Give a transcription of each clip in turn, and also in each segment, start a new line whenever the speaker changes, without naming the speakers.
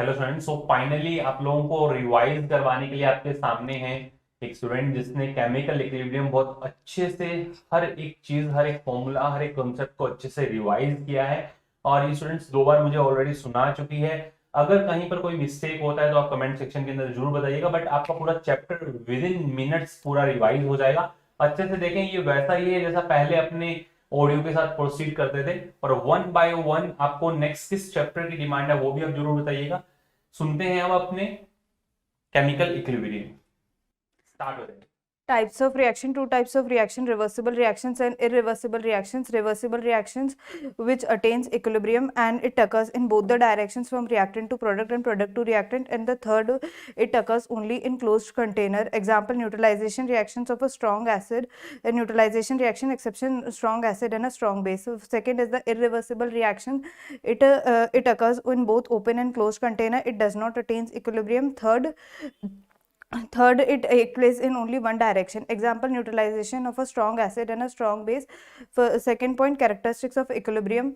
Hello student, so finally आप लोगों को रिवाइज करवाने के लिए आपके सामने है एक स्टूडेंट जिसने केमिकल इक्विलिब्रियम बहुत अच्छे से हर एक चीज, हर एक फॉर्मूला, हर एक कॉन्सेप्ट को अच्छे से रिवाइज किया है। और ये स्टूडेंट्स 2 बार मुझे ऑलरेडी सुना चुकी है। अगर कहीं पर कोई मिस्टेक होता है तो आप कमेंट सेक्शन के अंदर जरूर बताइएगा, बट आपका पूरा चैप्टर विद इन मिनट्स पूरा रिवाइज हो जाएगा। अच्छे से देखें, ये वैसा ही है जैसा पहले अपने ऑडियो के साथ प्रोसीड करते थे। और वन बाय वन आपको नेक्स्ट किस चैप्टर की डिमांड है वो भी आप जरूर बताइएगा। सुनते हैं अब अपने केमिकल इक्विलिब्रियम। स्टार्ट हो जाए।
Types of reaction: two types of reaction: reversible reactions and irreversible reactions. Reversible reactions which attains equilibrium and it occurs in both the directions from reactant to product and product to reactant. And the third, it occurs only in closed container. Example: neutralization reactions of a strong acid, a neutralization reaction exception strong acid and a strong base. So second is the irreversible reaction. It occurs in both open and closed container. It does not attain equilibrium. Third, it takes place in only one direction. Example: neutralization of a strong acid and a strong base. Second point, characteristics of equilibrium.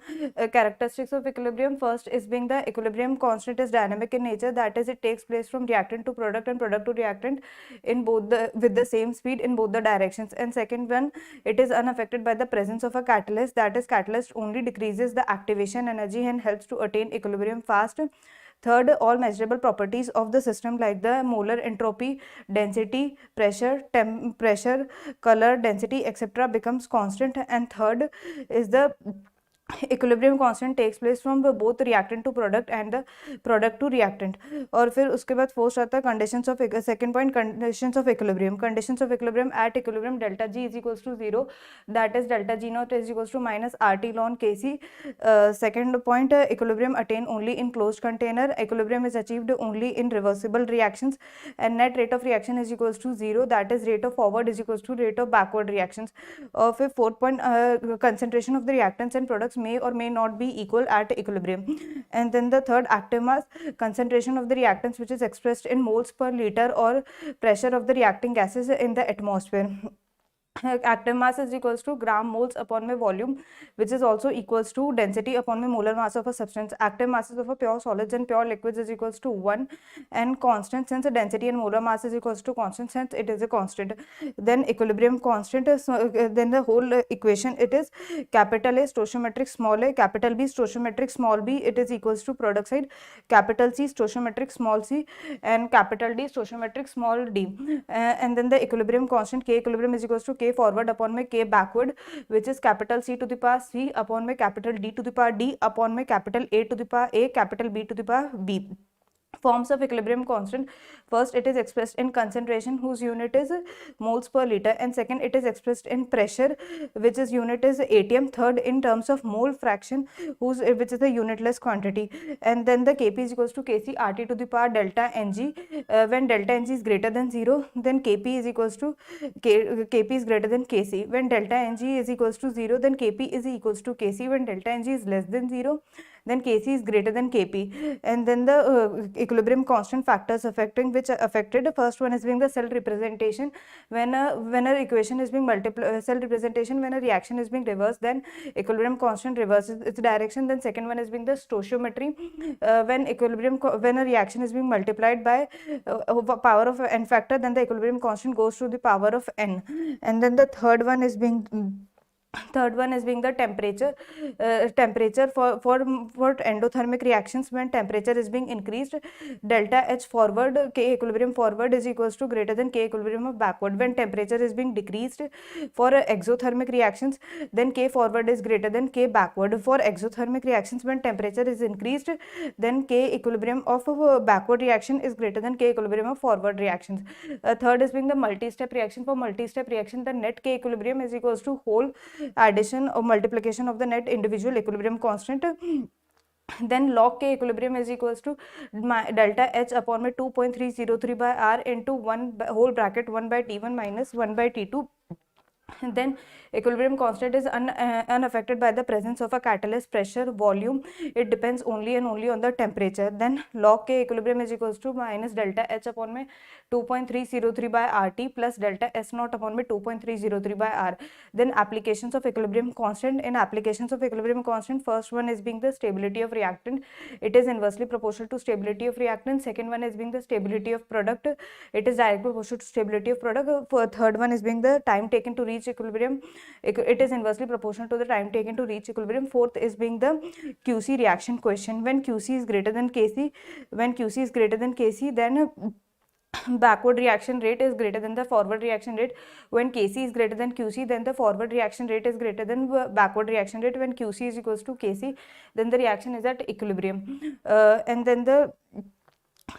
Characteristics of equilibrium: first is being the equilibrium constant is dynamic in nature, that is, it takes place from reactant to product and product to reactant in both with the same speed in both the directions. And second one, it is unaffected by the presence of a catalyst, that is, catalyst only decreases the activation energy and helps to attain equilibrium fast. Third, all measurable properties of the system like the molar entropy, density, pressure, color, density, etc. becomes constant. And third is the equilibrium constant takes place from both reactant to product and the product to reactant. और फिर उसके बाद fourth आता है conditions of second point, conditions of equilibrium. Conditions of equilibrium: at equilibrium delta G is equals to 0, that is delta G not is equals to minus R T ln K C. Second point, equilibrium attain only in closed container. Equilibrium is achieved only in reversible reactions. And net rate of reaction is equals to 0, that is rate of forward is equals to rate of backward reactions. और फिर fourth point, concentration of the reactants and products may or may not be equal at equilibrium. And then the third, active mass, concentration of the reactants which is expressed in moles per liter or pressure of the reacting gases in the atmosphere. Active mass is equals to gram moles upon my volume, which is also equals to density upon my molar mass of a substance. Active masses of a pure solids and pure liquids is equals to 1 and constant, since the density and molar mass is equals to constant, since it is a constant. Then equilibrium constant is then the whole equation, it is capital A stoichiometric small a, capital B stoichiometric small b, it is equals to product side, capital C stoichiometric small c, and capital D stoichiometric small d. And then the equilibrium constant K equilibrium is equals to K forward upon my K backward, which is capital C to the power C upon my capital D to the power D upon my capital A to the power A, capital B to the power B. Forms of equilibrium constant: first, it is expressed in concentration whose unit is moles per liter, and second, it is expressed in pressure which is unit is atm. Third, in terms of mole fraction which is the unitless quantity. And then the Kp is equals to Kc RT to the power delta Ng. When delta Ng is greater than 0, then Kp is equals to Kp is greater than Kc. When delta Ng is equals to 0, then Kp is equals to Kc. When delta Ng is less than 0, then Kc is greater than Kp. And then the equilibrium constant factors affecting which affected, first one is being the cell representation. When a equation is being multiplied, cell representation, when a reaction is being reversed, then equilibrium constant reverses its direction. Then second one is being the stoichiometry. When a reaction is being multiplied by power of n factor, then the equilibrium constant goes to the power of n. And then the third one is being the temperature for endothermic reactions. When temperature is being increased, delta H forward, K equilibrium forward is equals to greater than K equilibrium of backward. When temperature is being decreased for exothermic reactions, then K forward is greater than K backward. For exothermic reactions, when temperature is increased, then K equilibrium of backward reaction is greater than K equilibrium of forward reactions. Third is being the multi-step reaction. For multi-step reaction, the net K equilibrium is equals to whole addition or multiplication of the net individual equilibrium constant. Then log K equilibrium is equals to delta H upon my 2.303 by R into 1 whole bracket 1 by T1 minus 1 by T2 Then equilibrium constant is unaffected by the presence of a catalyst, pressure, volume. It depends only and only on the temperature. Then log K equilibrium is equals to minus delta H upon में 2.303 by RT plus delta S naught upon में 2.303 by R. Then applications of equilibrium constant. In applications of equilibrium constant, first one is being the stability of reactant. It is inversely proportional to stability of reactant. Second one is being the stability of product. It is directly proportional to stability of product. Third one is being the time taken to reach equilibrium. It is inversely proportional to the time taken to reach equilibrium. Fourth is being the QC reaction question. When QC is greater than Kc, then backward reaction rate is greater than the forward reaction rate. When Kc is greater than Qc, then the forward reaction rate is greater than backward reaction rate. When Qc is equals to Kc, then the reaction is at equilibrium. And then the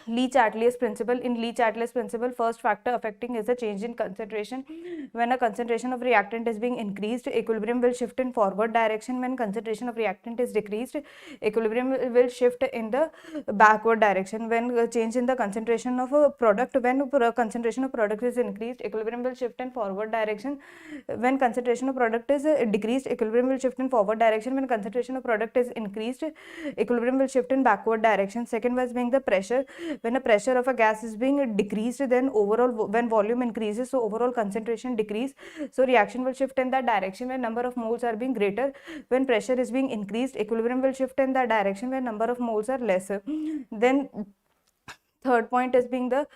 Le-Chatelier's principle. In Le-Chatelier's principle, first factor affecting is the change in concentration. When a concentration of reactant is being increased, equilibrium will shift in forward direction. When concentration of reactant is decreased, equilibrium will shift in the backward direction. When change in the concentration of a product, when concentration of product is increased, equilibrium will shift in forward direction. When concentration of product is decreased, equilibrium will shift in forward direction. When concentration of product is increased, equilibrium will shift in backward direction. Second was being the pressure. When the pressure of a gas is being decreased, then overall, when volume increases, so overall concentration decrease, so reaction will shift in that direction when number of moles are being greater. When pressure is being increased, equilibrium will shift in that direction when number of moles are lesser. Then third point is the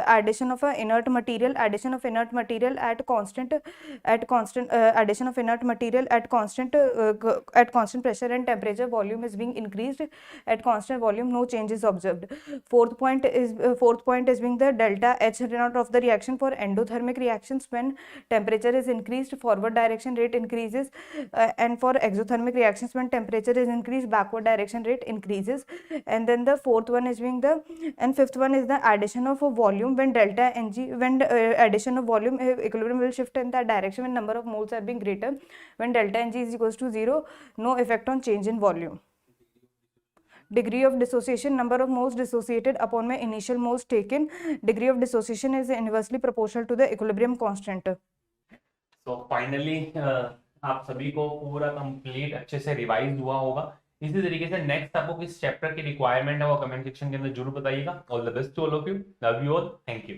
addition of a inert material. Addition of inert material at constant addition of inert material at constant pressure and temperature. Volume is being increased. At constant volume, no change is observed. Fourth point is being the delta H naught of the reaction. For endothermic reactions, when temperature is increased, forward direction rate increases, and for exothermic reactions, when temperature is increased, backward direction rate increases. And then the fifth one is the addition of a volume. When delta Ng, when addition of volume, equilibrium will shift in that direction when number of moles are being greater. When delta Ng is equals to 0, no effect on change in volume. Degree of dissociation, number of moles dissociated upon my initial moles taken. Degree of dissociation is inversely proportional to the equilibrium constant.
So finally आप सभी को पूरा complete अच्छे से revise हुआ होगा. इसी तरीके से नेक्स्ट आपको किस चैप्टर की रिक्वायरमेंट है वो कमेंट सेक्शन के अंदर जरूर बताइएगा. All the best to all of you. Love you all. Thank you.